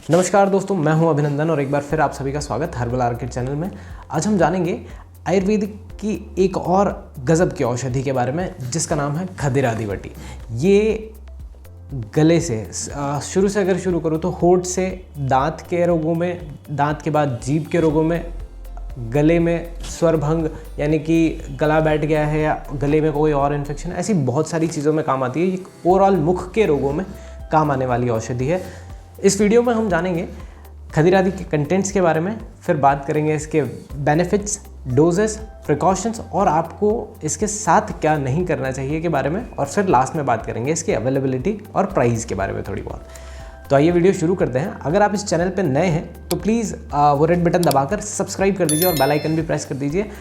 नमस्कार दोस्तों, मैं हूं अभिनंदन और एक बार फिर आप सभी का स्वागत हर्बल आर्किड चैनल में। आज हम जानेंगे आयुर्वेदिक की एक और गज़ब की औषधि के बारे में जिसका नाम है खदिरादिवटी। ये गले से शुरू से अगर शुरू करूँ तो होंठ से दांत के रोगों में, दांत के बाद जीभ के रोगों में, गले में स्वरभंग यानी कि गला बैठ गया है या गले में कोई और इन्फेक्शन है, ऐसी बहुत सारी चीज़ों में काम आती है। ये ओवरऑल मुख के रोगों में काम आने वाली औषधि है। इस वीडियो में हम जानेंगे खदिरादि के कंटेंट्स के बारे में, फिर बात करेंगे इसके बेनिफिट्स, डोजेस, प्रिकॉशंस और आपको इसके साथ क्या नहीं करना चाहिए के बारे में, और फिर लास्ट में बात करेंगे इसकी अवेलेबिलिटी और प्राइस के बारे में थोड़ी बहुत। तो आइए वीडियो शुरू करते हैं। अगर आप इस चैनल पर नए हैं तो प्लीज़ वो रेड बटन दबाकर सब्सक्राइब कर दीजिए और बेल आइकन भी प्रेस कर दीजिए।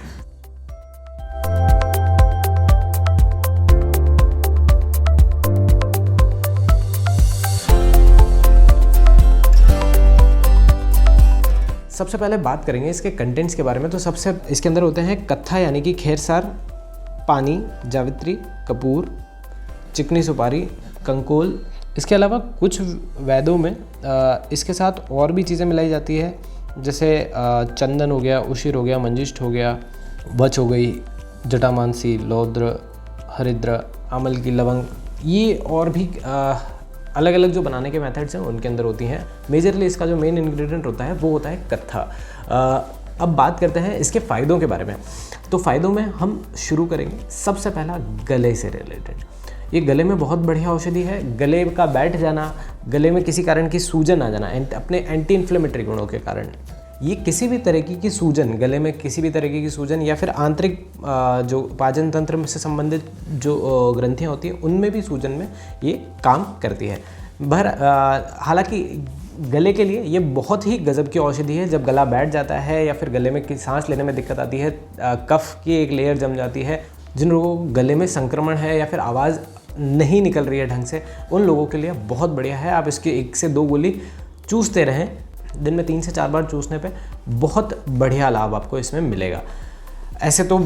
सबसे पहले बात करेंगे इसके कंटेंट्स के बारे में। तो सबसे इसके अंदर होते हैं कत्था यानी कि खेरसार, पानी, जावित्री, कपूर, चिकनी सुपारी, कंकोल। इसके अलावा कुछ वेदों में इसके साथ और भी चीज़ें मिलाई जाती है, जैसे चंदन हो गया, उशिर हो गया, मंजिष्ठ हो गया, वच हो गई, जटामानसी, लौद्र, हरिद्र, आमल की लवंग। ये और भी अलग अलग जो बनाने के मेथड्स हैं उनके अंदर होती हैं। मेजरली इसका जो मेन इंग्रेडिएंट होता है वो होता है कत्था। अब बात करते हैं इसके फ़ायदों के बारे में। तो फ़ायदों में हम शुरू करेंगे सबसे पहला गले से रिलेटेड। ये गले में बहुत बढ़िया औषधि है। गले का बैठ जाना, गले में किसी कारण की सूजन आ जाना, अपने एंटी इन्फ्लेमेटरी गुणों के कारण, ये किसी भी तरीके की सूजन, गले में किसी भी तरीके की सूजन या फिर आंतरिक जो पाचन तंत्र से संबंधित जो ग्रंथियाँ होती हैं उनमें भी सूजन में ये काम करती है। हालांकि गले के लिए ये बहुत ही गजब की औषधि है। जब गला बैठ जाता है या फिर गले में सांस लेने में दिक्कत आती है, कफ की एक लेयर जम जाती है, जिन लोगों को गले में संक्रमण है या फिर आवाज़ नहीं निकल रही है ढंग से, उन लोगों के लिए बहुत बढ़िया है। आप इसकी 1 से 2 गोली चूसते रहें, दिन में 3 से 4 बार चूसने पे बहुत बढ़िया लाभ आपको इसमें मिलेगा। ऐसे तो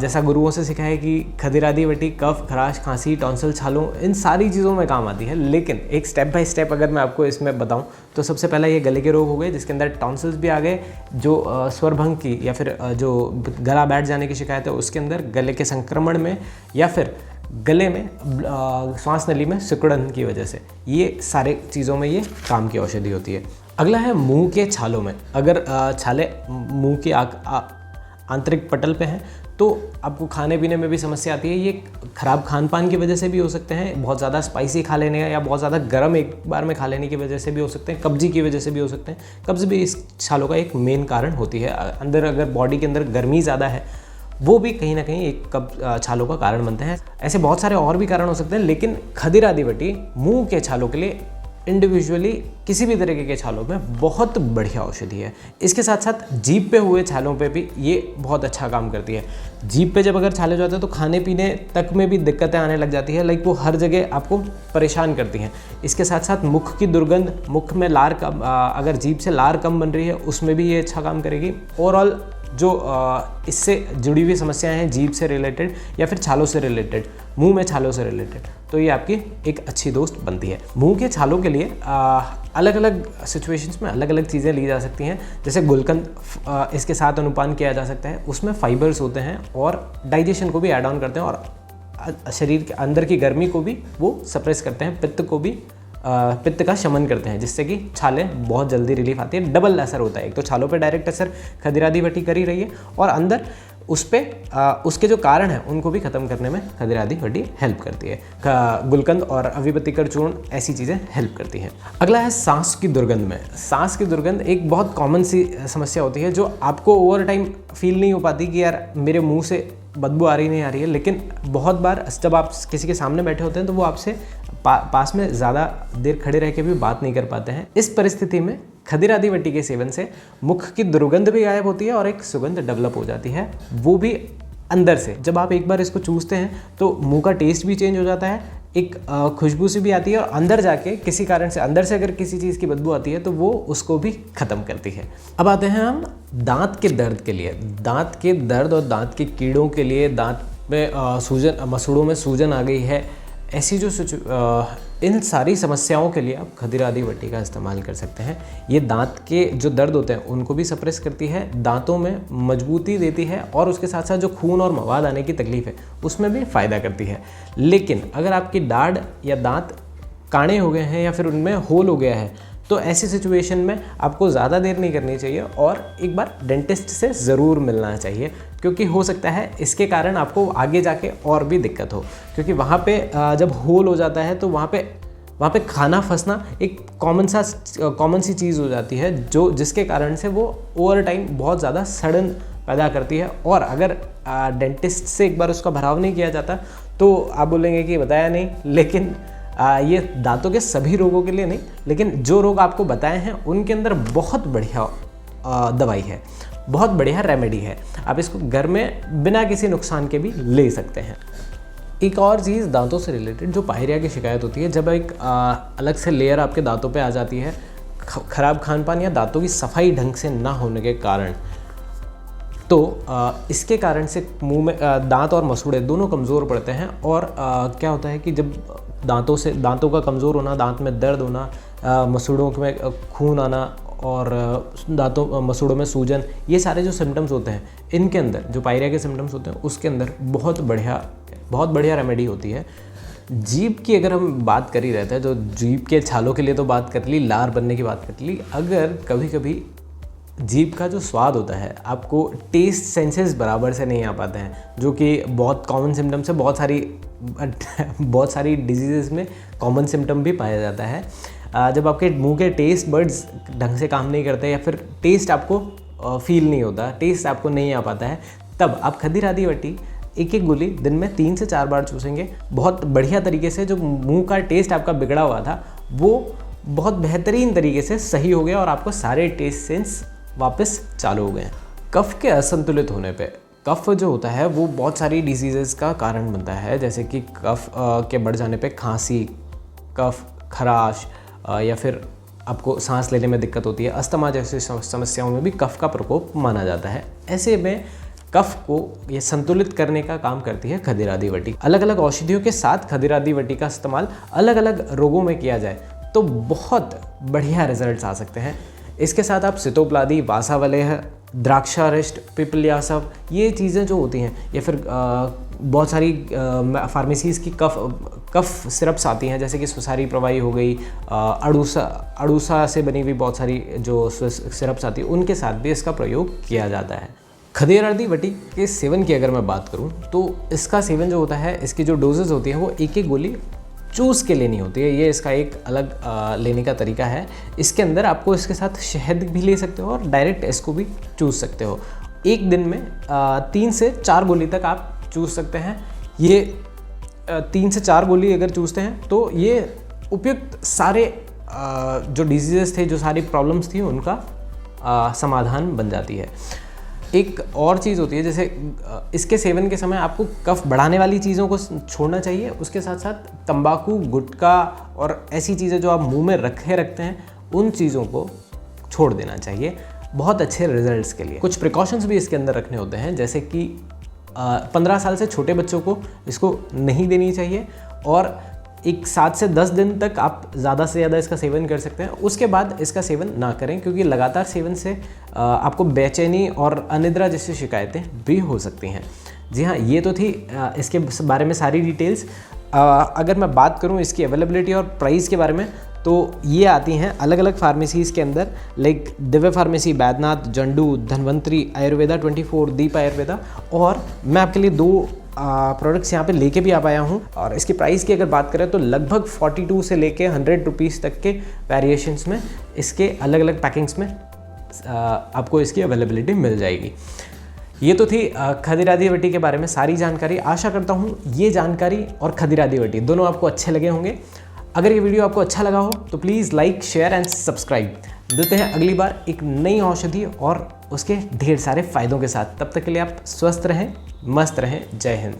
जैसा गुरुओं से सीखा है कि खदिरादिवटी कफ, खराश, खांसी, टॉन्सिल, छालों, इन सारी चीज़ों में काम आती है। लेकिन एक स्टेप बाय स्टेप अगर मैं आपको इसमें बताऊं तो सबसे पहला ये गले के रोग हो गए, जिसके अंदर टॉन्सिल्स भी आ गए, जो स्वरभंग की या फिर जो गला बैठ जाने की शिकायत है उसके अंदर, गले के संक्रमण में या फिर गले में श्वास नली में सिकुड़न की वजह से, ये सारे चीज़ों में ये काम की औषधि होती है। अगला है मुंह के छालों में। अगर छाले मुंह के आंतरिक पटल पे हैं तो आपको खाने पीने में भी समस्या आती है। ये ख़राब खान पान की वजह से भी हो सकते हैं, बहुत ज़्यादा स्पाइसी खा लेने या बहुत ज़्यादा गर्म एक बार में खा लेने की वजह से भी हो सकते हैं, कब्जी की वजह से भी हो सकते हैं। कब्ज़ भी इस छालों का एक मेन कारण होती है। अंदर अगर बॉडी के अंदर गर्मी ज़्यादा है वो भी कहीं ना कहीं एक छालों का कारण बनते हैं। ऐसे बहुत सारे और भी कारण हो सकते हैं, लेकिन खदिरादिवटी मुंह के छालों के लिए इंडिविजुअली किसी भी तरीके के छालों में बहुत बढ़िया औषधि है। इसके साथ साथ जीभ पे हुए छालों पे भी ये बहुत अच्छा काम करती है। जीभ पे जब अगर छाले हो जाते हैं तो खाने पीने तक में भी दिक्कतें आने लग जाती है, लाइक वो हर जगह आपको परेशान करती हैं। इसके साथ साथ मुख की दुर्गंध, मुख में लार कम, अगर जीभ से लार कम बन रही है उसमें भी ये अच्छा काम करेगी। ओवरऑल जो इससे जुड़ी हुई समस्याएं हैं जीभ से रिलेटेड या फिर छालों से रिलेटेड, मुंह में छालों से रिलेटेड, तो ये आपकी एक अच्छी दोस्त बनती है। मुंह के छालों के लिए अलग अलग सिचुएशंस में अलग अलग चीज़ें ली जा सकती हैं। जैसे गुलकंद इसके साथ अनुपान किया जा सकता है, उसमें फाइबर्स होते हैं और डाइजेशन को भी ऐड ऑन करते हैं और शरीर के अंदर की गर्मी को भी वो सप्रेस करते हैं, पित्त को भी पित्त का शमन करते हैं, जिससे कि छालें बहुत जल्दी रिलीफ आती है। डबल असर होता है, एक तो छालों पे डायरेक्ट असर खदिरादिवटी कर ही रही है और अंदर उस पर उसके जो कारण हैं उनको भी ख़त्म करने में खदिरादिवटी हेल्प करती है। गुलकंद और अविपतिकर चूर्ण ऐसी चीज़ें हेल्प करती हैं। अगला है सांस की दुर्गंध में। सांस की दुर्गंध एक बहुत कॉमन सी समस्या होती है जो आपको ओवर टाइम फील नहीं हो पाती कि यार मेरे मुंह से बदबू आ रही नहीं आ रही है, लेकिन बहुत बार जब आप किसी के सामने बैठे होते हैं तो वो आपसे पास में ज़्यादा देर खड़े रह के भी बात नहीं कर पाते हैं। इस परिस्थिति में खदिरादिवटी के सेवन से मुख की दुर्गंध भी गायब होती है और एक सुगंध डेवलप हो जाती है, वो भी अंदर से। जब आप एक बार इसको चूसते हैं तो मुंह का टेस्ट भी चेंज हो जाता है, एक खुशबू सी भी आती है और अंदर जाके किसी कारण से अंदर से अगर किसी चीज़ की बदबू आती है तो वो उसको भी ख़त्म करती है। अब आते हैं हम दांत के दर्द के लिए। दांत के दर्द और दांत के कीड़ों के लिए, दांत में सूजन, मसूड़ों में सूजन आ गई है, ऐसी जो इन सारी समस्याओं के लिए आप खदिरादी वटी का इस्तेमाल कर सकते हैं। ये दांत के जो दर्द होते हैं उनको भी सप्रेस करती है, दांतों में मजबूती देती है और उसके साथ साथ जो खून और मवाद आने की तकलीफ है उसमें भी फ़ायदा करती है। लेकिन अगर आपकी दाढ़ या दांत काणे हो गए हैं या फिर उनमें होल हो गया है तो ऐसी सिचुएशन में आपको ज़्यादा देर नहीं करनी चाहिए और एक बार डेंटिस्ट से ज़रूर मिलना चाहिए, क्योंकि हो सकता है इसके कारण आपको आगे जाके और भी दिक्कत हो। क्योंकि वहाँ पे जब होल हो जाता है तो वहाँ पे खाना फंसना एक कॉमन सी चीज़ हो जाती है जो जिसके कारण से वो ओवर टाइम बहुत ज़्यादा सड़न पैदा करती है। और अगर डेंटिस्ट से एक बार उसका भराव नहीं किया जाता तो आप बोलेंगे कि बताया नहीं, लेकिन ये दांतों के सभी रोगों के लिए नहीं, लेकिन जो रोग आपको बताए हैं उनके अंदर बहुत बढ़िया दवाई है, बहुत बढ़िया रेमेडी है। आप इसको घर में बिना किसी नुकसान के भी ले सकते हैं। एक और चीज़ दांतों से रिलेटेड जो पायरिया की शिकायत होती है, जब एक अलग से लेयर आपके दांतों पे आ जाती है, ख़राब खान पान या दांतों की सफाई ढंग से ना होने के कारण, तो इसके कारण से मुंह में दांत और मसूड़े दोनों कमज़ोर पड़ते हैं। और क्या होता है कि जब दांतों का कमज़ोर होना, दांत में दर्द होना, मसूड़ों में खून आना और मसूड़ों में सूजन, ये सारे जो सिम्टम्स होते हैं इनके अंदर जो पायरिया के सिम्टम्स होते हैं उसके अंदर बहुत बढ़िया रेमेडी होती है। जीभ की अगर हम बात कर ही रहते हैं तो जीभ के छालों के लिए तो बात कर ली, लार बनने की बात कर ली। अगर कभी कभी जीभ का जो स्वाद होता है आपको टेस्ट सेंसेस बराबर से नहीं आ पाते हैं, जो कि बहुत कॉमन सिम्टम्स है, बहुत सारी डिजीज़ में कॉमन सिम्टम भी पाया जाता है। जब आपके मुंह के टेस्ट बर्ड्स ढंग से काम नहीं करते या फिर टेस्ट आपको फील नहीं होता, टेस्ट आपको नहीं आ पाता है, तब आप खदिरादी वटी एक गोली दिन में 3 से 4 बार चूसेंगे, बहुत बढ़िया तरीके से जो मुंह का टेस्ट आपका बिगड़ा हुआ था वो बहुत बेहतरीन तरीके से सही हो गया और आपको सारे टेस्ट सेंस वापस चालू हो गए। कफ के असंतुलित होने पे, कफ जो होता है वो बहुत सारी डिजीज़ेस का कारण बनता है, जैसे कि कफ के बढ़ जाने पे खांसी, कफ, खराश या फिर आपको सांस लेने में दिक्कत होती है, अस्थमा जैसी समस्याओं में भी कफ का प्रकोप माना जाता है। ऐसे में कफ को ये संतुलित करने का काम करती है खदिरादी वटी। अलग अलग औषधियों के साथ खदिरादी वटी का इस्तेमाल अलग अलग रोगों में किया जाए तो बहुत बढ़िया रिजल्ट्स आ सकते हैं। इसके साथ आप सितोप्लादी, वासावलेह, द्राक्षारिष्ट, पिपल्यासव, ये चीज़ें जो होती हैं या फिर बहुत सारी फार्मेसीज़ की कफ सिरप्स आती हैं, जैसे कि सुसारी प्रवाही हो गई, अड़ूसा से बनी हुई बहुत सारी जो सिरप्स आती हैं, उनके साथ भी इसका प्रयोग किया जाता है। खदिरादी वटी के सेवन की अगर मैं बात करूं तो इसका सेवन जो होता है, इसकी जो डोजेज़ होती है वो एक गोली चूस के लेनी होती है। ये इसका एक अलग लेने का तरीका है। इसके अंदर आपको इसके साथ शहद भी ले सकते हो और डायरेक्ट इसको भी चूस सकते हो। एक दिन में 3 से 4 गोली तक आप चूस सकते हैं। ये 3 से 4 गोली अगर चूसते हैं तो ये उपयुक्त सारे जो डिजीज़ेस थे, जो सारी प्रॉब्लम्स थी, उनका समाधान बन जाती है। एक और चीज़ होती है, जैसे इसके सेवन के समय आपको कफ बढ़ाने वाली चीज़ों को छोड़ना चाहिए, उसके साथ साथ तंबाकू, गुटखा और ऐसी चीज़ें जो आप मुंह में रखते हैं उन चीज़ों को छोड़ देना चाहिए बहुत अच्छे रिजल्ट्स के लिए। कुछ प्रिकॉशंस भी इसके अंदर रखने होते हैं, जैसे कि 15 साल से छोटे बच्चों को इसको नहीं देनी चाहिए और एक 7 से 10 दिन तक आप ज़्यादा से ज़्यादा इसका सेवन कर सकते हैं। उसके बाद इसका सेवन ना करें, क्योंकि लगातार सेवन से आपको बेचैनी और अनिद्रा जैसी शिकायतें भी हो सकती हैं। जी हाँ, ये तो थी इसके बारे में सारी डिटेल्स। अगर मैं बात करूँ इसकी अवेलेबिलिटी और प्राइस के बारे में, तो ये आती हैं अलग अलग फार्मेसीज़ के अंदर, लाइक दिव्य फार्मेसी, बैद्यनाथ, जंडू, धन्वंतरी, आयुर्वेदा 24, दीप आयुर्वेदा, और मैं आपके लिए 2 प्रोडक्ट्स यहाँ पे लेके भी आ पाया हूँ। और इसकी प्राइस की अगर बात करें तो लगभग 42 से लेके 100 रुपीज़ तक के वेरिएशंस में इसके अलग अलग पैकिंग्स में आपको इसकी अवेलेबिलिटी मिल जाएगी। ये तो थी खदिरादी वटी के बारे में सारी जानकारी। आशा करता हूँ ये जानकारी और खदिरादी वटी दोनों आपको अच्छे लगे होंगे। अगर ये वीडियो आपको अच्छा लगा हो तो please like, share and subscribe. मिलते हैं अगली बार एक नई औषधि और उसके ढेर सारे फ़ायदों के साथ। तब तक के लिए आप स्वस्थ रहें, मस्त रहें। जय हिंद।